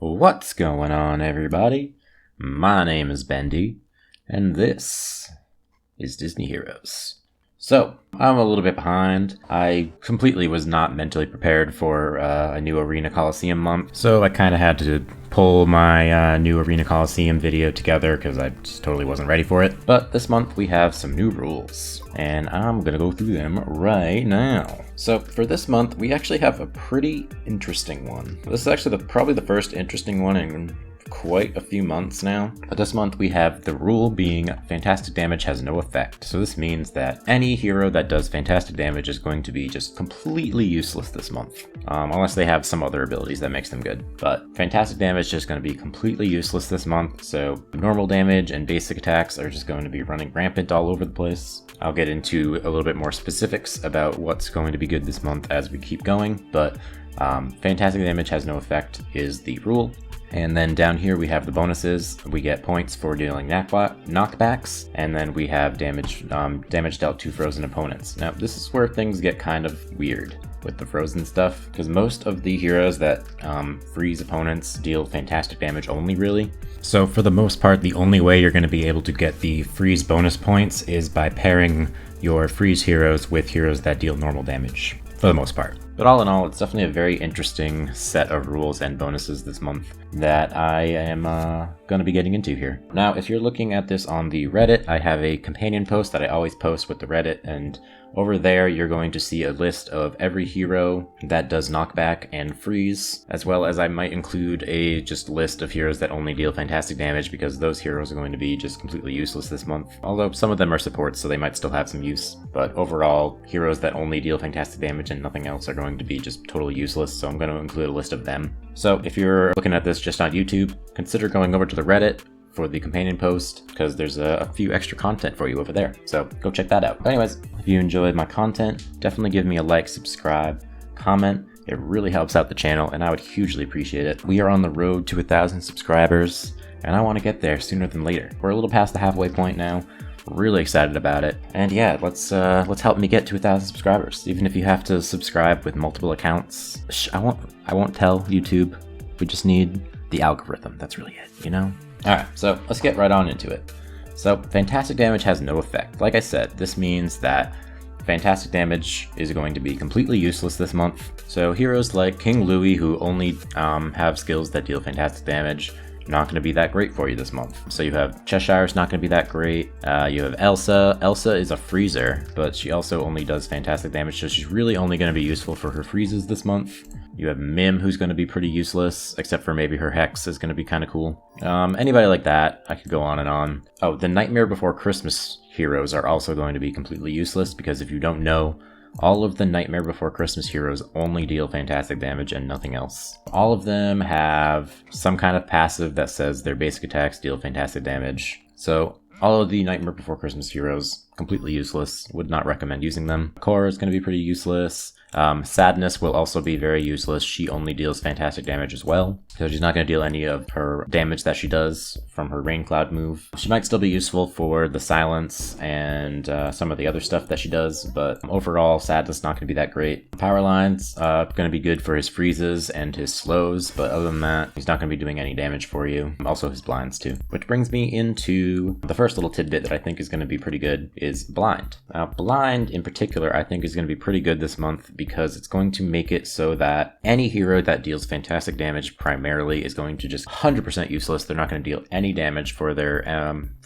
What's going on, everybody? My name is Bendy, and this is Disney Heroes. So, I'm a little bit behind. I completely was not mentally prepared for a new Arena Coliseum month, so I kind of had to pull my new Arena Coliseum video together because I just totally wasn't ready for it. But this month we have some new rules, and I'm gonna go through them right now. So for this month, we actually have a pretty interesting one. This is actually probably the first interesting one in quite a few months now. But this month we have the rule being fantastic damage has no effect. So this means that any hero that does fantastic damage is going to be just completely useless this month. Unless they have some other abilities that makes them good. But fantastic damage is just going to be completely useless this month. So normal damage and basic attacks are just going to be running rampant all over the place. I'll get into a little bit more specifics about what's going to be good this month as we keep going, but fantastic damage has no effect is the rule. And then down here we have the bonuses. We get points for dealing knockbacks, and then we have damage dealt to frozen opponents. Now this is where things get kind of weird with the frozen stuff, because most of the heroes that freeze opponents deal fantastic damage only, really. So for the most part, the only way you're going to be able to get the freeze bonus points is by pairing your freeze heroes with heroes that deal normal damage, for the most part. But all in all, it's definitely a very interesting set of rules and bonuses this month that I am going to be getting into here. Now, if you're looking at this on the Reddit, I have a companion post that I always post with the Reddit, and over there you're going to see a list of every hero that does knockback and freeze, as well as I might include a just list of heroes that only deal fantastic damage, because those heroes are going to be just completely useless this month. Although some of them are supports, so they might still have some use. But overall, heroes that only deal fantastic damage and nothing else are going to be just totally useless, so I'm going to include a list of them. So if you're looking at this just on YouTube, consider going over to the Reddit for the companion post, because there's a few extra content for you over there, so go check that out. But anyways, if you enjoyed my content, definitely give me a like, subscribe, comment. It really helps out the channel, and I would hugely appreciate it. We are on the road to 1,000 subscribers, and I want to get there sooner than later. We're a little past the halfway point now. Really excited about it, and yeah, let's help me get to 1,000 subscribers. Even if you have to subscribe with multiple accounts, I won't tell YouTube. We just need the algorithm. That's really it, you know. All right, so let's get right on into it. So fantastic damage has no effect. Like I said, this means that fantastic damage is going to be completely useless this month. So heroes like King Louis, who only have skills that deal fantastic damage, not going to be that great for you this month. So you have Cheshire's not going to be that great. You have Elsa. Elsa is a freezer, but she also only does fantastic damage, so she's really only going to be useful for her freezes this month. You have Mim, who's going to be pretty useless, except for maybe her Hex is going to be kind of cool. Anybody like that, I could go on and on. Oh, the Nightmare Before Christmas heroes are also going to be completely useless, because if you don't know, all of the Nightmare Before Christmas heroes only deal fantastic damage and nothing else. All of them have some kind of passive that says their basic attacks deal fantastic damage. So all of the Nightmare Before Christmas heroes, completely useless. Would not recommend using them. Cora is going to be pretty useless. Sadness will also be very useless. She only deals fantastic damage as well, so she's not going to deal any of her damage that she does from her Rain Cloud move. She might still be useful for the silence and some of the other stuff that she does, but overall, Sadness not going to be that great. Powerline's going to be good for his freezes and his slows, but other than that, he's not going to be doing any damage for you. Also his blinds too. Which brings me into the first little tidbit that I think is going to be pretty good is blind. Now, blind in particular, I think is going to be pretty good this month, because it's going to make it so that any hero that deals fantastic damage primarily is going to just 100% useless. They're not going to deal any damage for their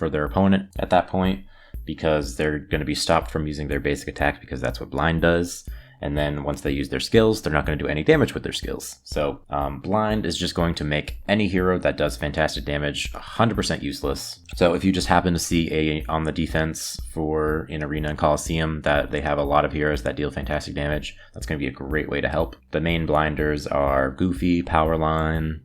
opponent at that point, because they're going to be stopped from using their basic attack, because that's what blind does. And then once they use their skills, they're not going to do any damage with their skills. So blind is just going to make any hero that does fantastic damage 100% useless. So if you just happen to see on the defense for in Arena and Coliseum that they have a lot of heroes that deal fantastic damage, that's going to be a great way to help. The main blinders are Goofy, Powerline,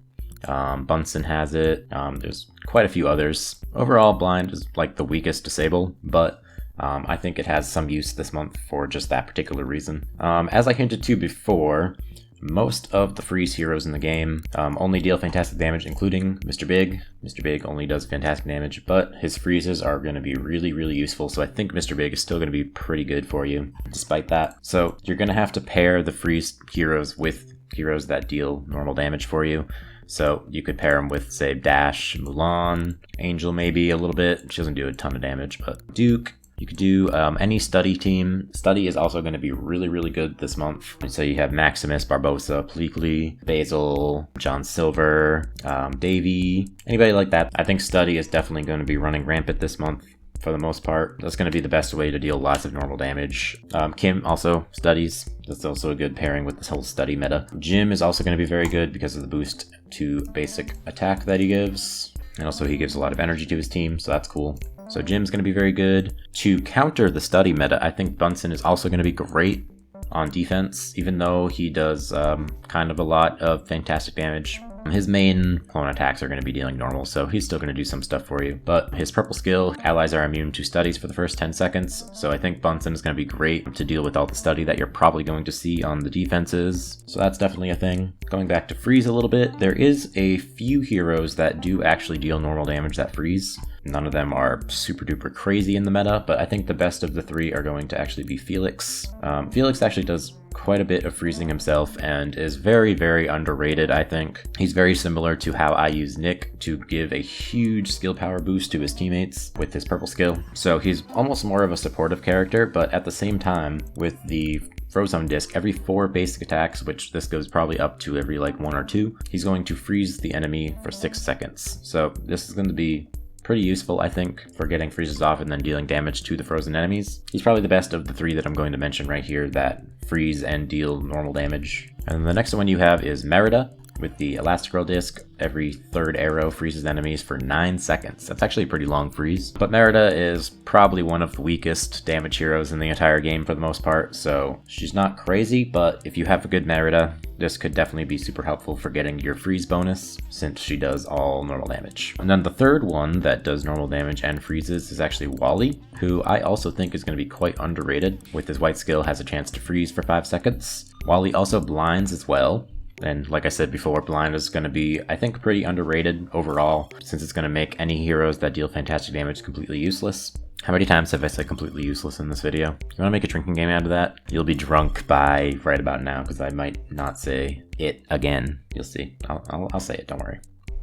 Bunsen has it. There's quite a few others. Overall, blind is like the weakest disable, but I think it has some use this month for just that particular reason. As I hinted to before, most of the freeze heroes in the game only deal fantastic damage, including Mr. Big. Mr. Big only does fantastic damage, but his freezes are going to be really, really useful, so I think Mr. Big is still going to be pretty good for you, despite that. So you're going to have to pair the freeze heroes with heroes that deal normal damage for you. So you could pair him with, say, Dash, Mulan, Angel maybe a little bit. She doesn't do a ton of damage, but Duke. You could do any study team. Study is also going to be really, really good this month. So you have Maximus, Barbosa, Pleakley, Basil, John Silver, Davey, anybody like that. I think study is definitely going to be running rampant this month for the most part. That's going to be the best way to deal lots of normal damage. Kim also studies. That's also a good pairing with this whole study meta. Jim is also going to be very good because of the boost to basic attack that he gives. And also he gives a lot of energy to his team, so that's cool. So Jim's going to be very good. To counter the study meta, I think Bunsen is also going to be great on defense, even though he does kind of a lot of fantastic damage. His main clone attacks are going to be dealing normal, so he's still going to do some stuff for you. But his purple skill, allies are immune to studies for the first 10 seconds, so I think Bunsen is going to be great to deal with all the study that you're probably going to see on the defenses. So that's definitely a thing. Going back to freeze a little bit, there is a few heroes that do actually deal normal damage that freeze. None of them are super duper crazy in the meta, but I think the best of the three are going to actually be Felix. Felix actually does quite a bit of freezing himself and is very, very underrated, I think. He's very similar to how I use Nick to give a huge skill power boost to his teammates with his purple skill. So he's almost more of a supportive character, but at the same time, with the Frozone disc, every 4 basic attacks, which this goes probably up to every like 1 or 2, he's going to freeze the enemy for 6 seconds. So this is going to be pretty useful, I think, for getting freezes off and then dealing damage to the frozen enemies. He's probably the best of the 3 that I'm going to mention right here that freeze and deal normal damage. And the next one you have is Merida. With the Elastigirl disc, every 3rd arrow freezes enemies for 9 seconds. That's actually a pretty long freeze. But Merida is probably one of the weakest damage heroes in the entire game for the most part, so she's not crazy, but if you have a good Merida, this could definitely be super helpful for getting your freeze bonus, since she does all normal damage. And then the third one that does normal damage and freezes is actually Wally, who I also think is going to be quite underrated. With his white skill, has a chance to freeze for 5 seconds. Wally also blinds as well. And like I said before, blind is going to be, I think, pretty underrated overall, since it's going to make any heroes that deal fantastic damage completely useless. How many times have I said completely useless in this video? You want to make a drinking game out of that? You'll be drunk by right about now, because I might not say it again. You'll see. I'll say it, don't worry.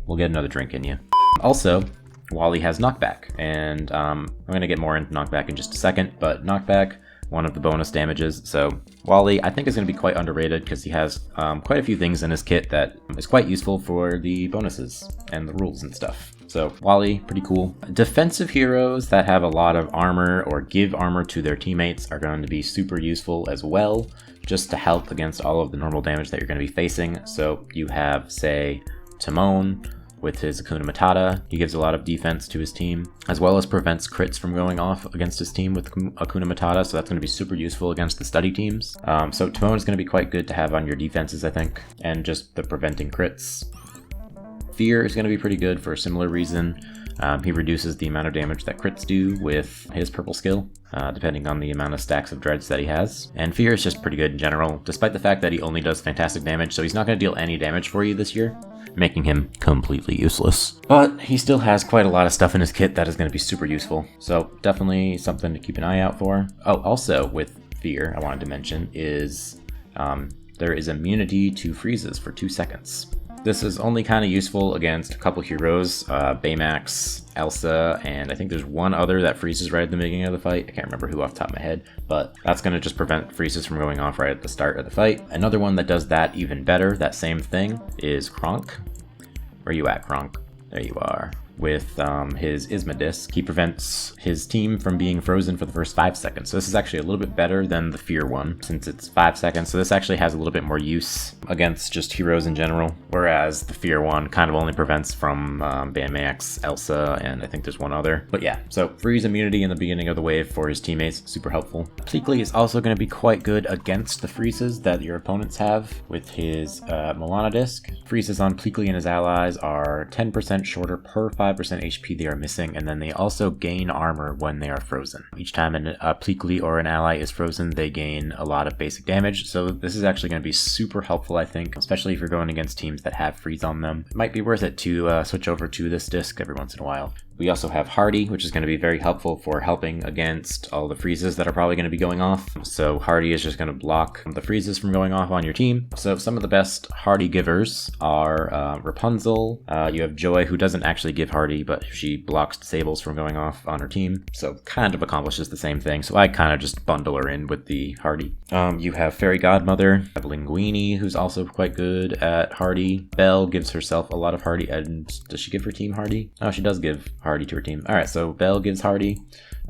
We'll get another drink in you. Also, Wally has knockback, and I'm going to get more into knockback in just a second, but knockback, one of the bonus damages. So Wally, I think, is going to be quite underrated because he has quite a few things in his kit that is quite useful for the bonuses and the rules and stuff. So Wally, pretty cool. Defensive heroes that have a lot of armor or give armor to their teammates are going to be super useful as well, just to help against all of the normal damage that you're going to be facing. So you have, say, Timon with his Hakuna Matata. He gives a lot of defense to his team, as well as prevents crits from going off against his team with Hakuna Matata, so that's going to be super useful against the study teams. So Timon is going to be quite good to have on your defenses, I think, and just the preventing crits. Fear is going to be pretty good for a similar reason. He reduces the amount of damage that crits do with his purple skill, depending on the amount of stacks of dreads that he has. And Fear is just pretty good in general, despite the fact that he only does fantastic damage, so he's not going to deal any damage for you this year, making him completely useless. But he still has quite a lot of stuff in his kit that is going to be super useful, so definitely something to keep an eye out for. Oh, also with Fear, I wanted to mention, is there is immunity to freezes for 2 seconds. This is only kind of useful against a couple heroes, Baymax, Elsa, and I think there's one other that freezes right at the beginning of the fight. I can't remember who off the top of my head, but that's going to just prevent freezes from going off right at the start of the fight. Another one that does that even better, that same thing, is Kronk. Where you at, Kronk? There you are. With his Isma disc, he prevents his team from being frozen for the first 5 seconds. So this is actually a little bit better than the Fear one, since it's 5 seconds. So this actually has a little bit more use against just heroes in general, whereas the Fear one kind of only prevents from Baymax, Elsa, and I think there's one other. But yeah, so freeze immunity in the beginning of the wave for his teammates, super helpful. Pleakley is also going to be quite good against the freezes that your opponents have with his Milana disc. Freezes on Pleakley and his allies are 10% shorter per 5 5% HP they are missing, and then they also gain armor when they are frozen. Each time a Pleakley or an ally is frozen, they gain a lot of basic damage, so this is actually going to be super helpful, I think, especially if you're going against teams that have freeze on them. It might be worth it to switch over to this disc every once in a while. We also have Hardy, which is going to be very helpful for helping against all the freezes that are probably going to be going off. So Hardy is just going to block the freezes from going off on your team. So some of the best Hardy givers are Rapunzel. You have Joy, who doesn't actually give Hardy, but she blocks disables from going off on her team. So kind of accomplishes the same thing. So I kind of just bundle her in with the Hardy. You have Fairy Godmother. You have Linguini, who's also quite good at Hardy. Belle gives herself a lot of Hardy. And does she give her team Hardy? Oh, she does give Hardy to her team. Alright, so Belle gives Hardy.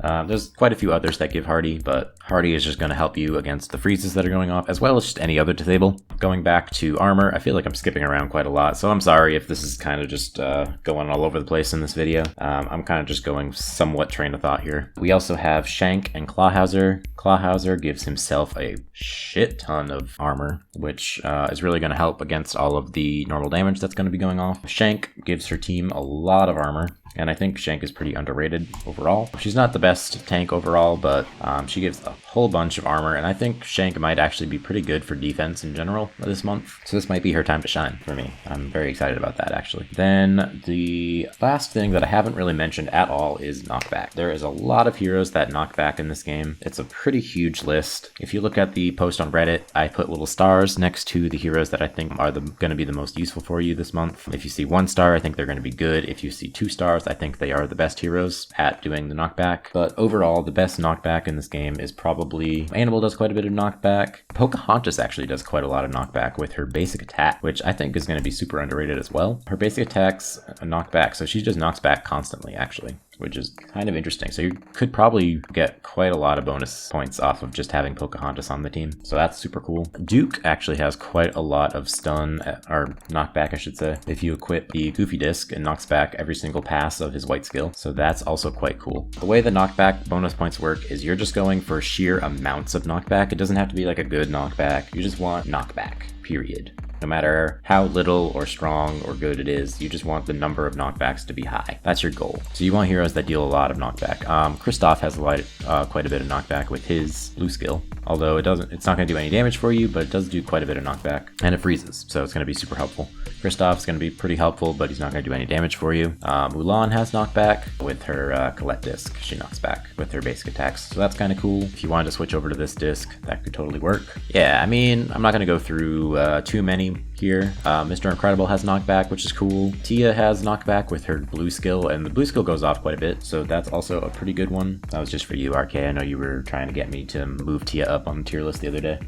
There's quite a few others that give Hardy, but Hardy is just going to help you against the freezes that are going off, as well as just any other disable. Going back to armor, I feel like I'm skipping around quite a lot, so I'm sorry if this is kind of just going all over the place in this video. I'm kind of just going somewhat train of thought here. We also have Shank and Clawhauser. Clawhauser gives himself a shit ton of armor, which is really going to help against all of the normal damage that's going to be going off. Shank gives her team a lot of armor, and I think Shank is pretty underrated overall. She's not the best tank overall, but she gives a whole bunch of armor, and I think Shank might actually be pretty good for defense in general this month. So this might be her time to shine for me. I'm very excited about that, actually. Then the last thing that I haven't really mentioned at all is knockback. There is a lot of heroes that knock back in this game. It's a pretty huge list. If you look at the post on Reddit, I put little stars next to the heroes that I think are going to be the most useful for you this month. If you see 1 star, I think they're going to be good. If you see 2 stars, I think they are the best heroes at doing the knockback. But overall, the best knockback in this game is probably Animal does quite a bit of knockback. Pocahontas actually does quite a lot of knockback with her basic attack, which I think is going to be super underrated as well. Her basic attack's a knockback, so she just knocks back constantly, actually, which is kind of interesting. So you could probably get quite a lot of bonus points off of just having Pocahontas on the team. So that's super cool. Duke actually has quite a lot of stun, or knockback, I should say, if you equip the Goofy Disc, and knocks back every single pass of his white skill. So that's also quite cool. The way the knockback bonus points work is you're just going for sheer amounts of knockback. It doesn't have to be like a good knockback. You just want knockback, period. No matter how little or strong or good it is, you just want the number of knockbacks to be high. That's your goal. So you want heroes that deal a lot of knockback. Kristoff has quite a bit of knockback with his blue skill. Although it's not going to do any damage for you, but it does do quite a bit of knockback. And it freezes, so it's going to be super helpful. Kristoff's going to be pretty helpful, but he's not going to do any damage for you. Mulan has knockback with her Colette disc. She knocks back with her basic attacks, so that's kind of cool. If you wanted to switch over to this disc, that could totally work. Yeah, I mean, I'm not going to go through too many here. Mr. Incredible has knockback, which is cool. Tia has knockback with her blue skill, and the blue skill goes off quite a bit, so that's also a pretty good one. That was just for you, RK. I know you were trying to get me to move Tia up on the tier list the other day.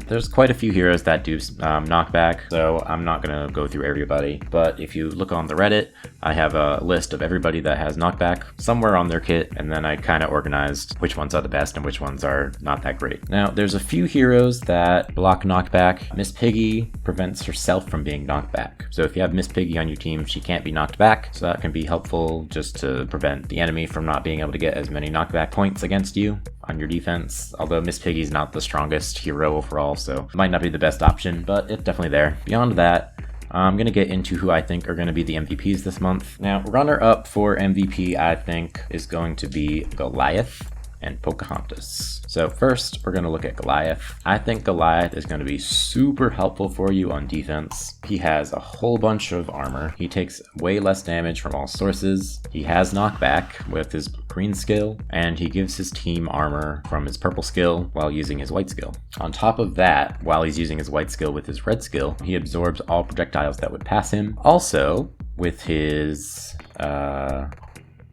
There's quite a few heroes that do knockback, so I'm not going to go through everybody, but if you look on the Reddit, I have a list of everybody that has knockback somewhere on their kit, and then I kind of organized which ones are the best and which ones are not that great. Now, there's a few heroes that block knockback. Miss Piggy prevents herself from being knocked back. So if you have Miss Piggy on your team, she can't be knocked back, so that can be helpful just to prevent the enemy from not being able to get as many knockback points against you on your defense. Although Miss Piggy's not the strongest hero overall, so it might not be the best option, but it's definitely there. Beyond that, I'm going to get into who I think are going to be the MVPs this month. Now, runner-up for MVP, I think, is going to be Goliath and Pocahontas. So first, we're going to look at Goliath. I think Goliath is going to be super helpful for you on defense. He has a whole bunch of armor. He takes way less damage from all sources. He has knockback with his green skill, and he gives his team armor from his purple skill while using his white skill. On top of that, while he's using his white skill with his red skill, he absorbs all projectiles that would pass him. Also, with his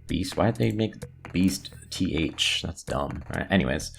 beast, why did they make beast TH? That's dumb. All right, anyways,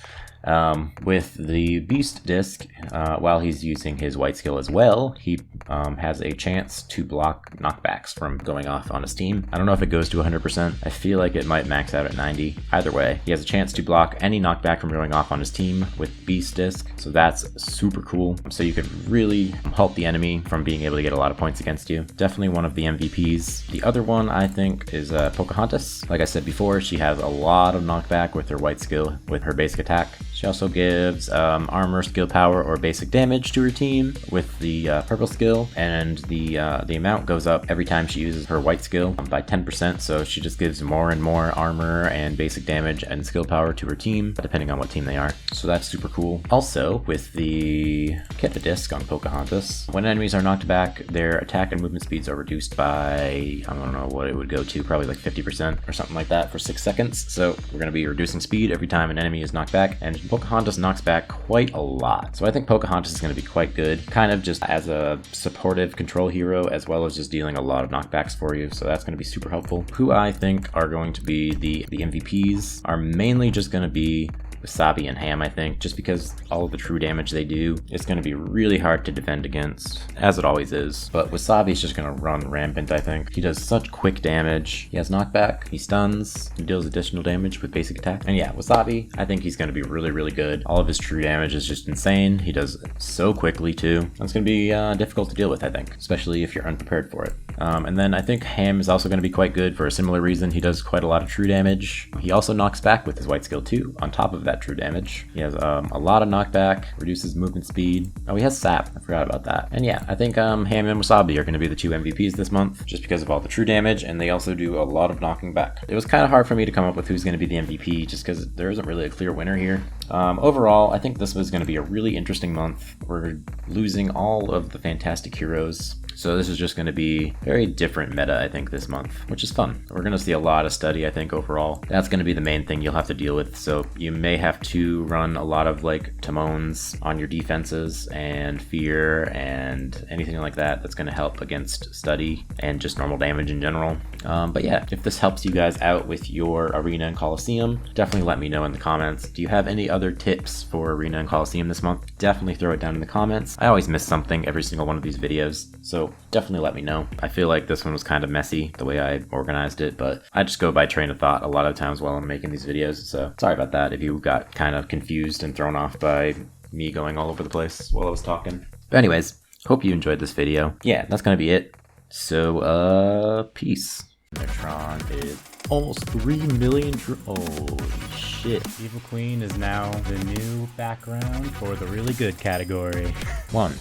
with the beast disc, while he's using his white skill as well, he has a chance to block knockbacks from going off on his team. I don't know if it goes to 100%. I feel like it might max out at 90. Either way, he has a chance to block any knockback from going off on his team with beast disc, so that's super cool. So you could really halt the enemy from being able to get a lot of points against you. Definitely one of the MVPs. The other one I think is Pocahontas. Like I said before, she has a lot of knockback with her white skill with her basic attack. She also gives armor, skill power, or basic damage to her team with the purple skill, and the amount goes up every time she uses her white skill by 10%, so she just gives more and more armor and basic damage and skill power to her team, depending on what team they are. So that's super cool. Also, with the Keta disc on Pocahontas, when enemies are knocked back, their attack and movement speeds are reduced by, I don't know what it would go to, probably like 50% or something like that for 6 seconds. So we're going to be reducing speed every time an enemy is knocked back, and Pocahontas knocks back quite a lot. So I think Pocahontas is going to be quite good, kind of just as a supportive control hero, as well as just dealing a lot of knockbacks for you. So that's going to be super helpful. Who I think are going to be the MVPs are mainly just going to be Wasabi and Ham, I think, just because all of the true damage they do is going to be really hard to defend against, as it always is. But Wasabi is just going to run rampant, I think. He does such quick damage. He has knockback, he stuns, he deals additional damage with basic attack. And yeah, Wasabi, I think he's going to be really, really good. All of his true damage is just insane. He does it so quickly too. That's going to be difficult to deal with, I think, especially if you're unprepared for it. And then I think Ham is also going to be quite good for a similar reason. He does quite a lot of true damage. He also knocks back with his white skill too, on top of that true damage. He has a lot of knockback, reduces movement speed. Oh, he has sap. I forgot about that. And yeah, I think Ham and Wasabi are going to be the two MVPs this month, just because of all the true damage, and they also do a lot of knocking back. It was kind of hard for me to come up with who's going to be the MVP, just because there isn't really a clear winner here. Overall, I think this was going to be a really interesting month. We're losing all of the fantastic heroes, so this is just going to be very different meta, I think, this month, which is fun. We're going to see a lot of study, I think, overall. That's going to be the main thing you'll have to deal with, so you may have to run a lot of, like, Timons on your defenses and fear and anything like that that's going to help against study and just normal damage in general. But yeah, if this helps you guys out with your Arena and Coliseum, definitely let me know in the comments. Do you have any other tips for Arena and Coliseum this month? Definitely throw it down in the comments. I always miss something every single one of these videos, so definitely let me know. I feel like this one was kind of messy the way I organized it, but I just go by train of thought a lot of times while I'm making these videos, so sorry about that if you got kind of confused and thrown off by me going all over the place while I was talking. But anyways, hope you enjoyed this video. Yeah, that's gonna be it. So, peace. Metron is almost 3 million. Holy shit. Evil Queen is now the new background for the really good category. 1,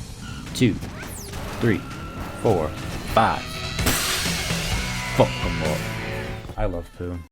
2, 3, 4, 5. Fuck them all. I love poo.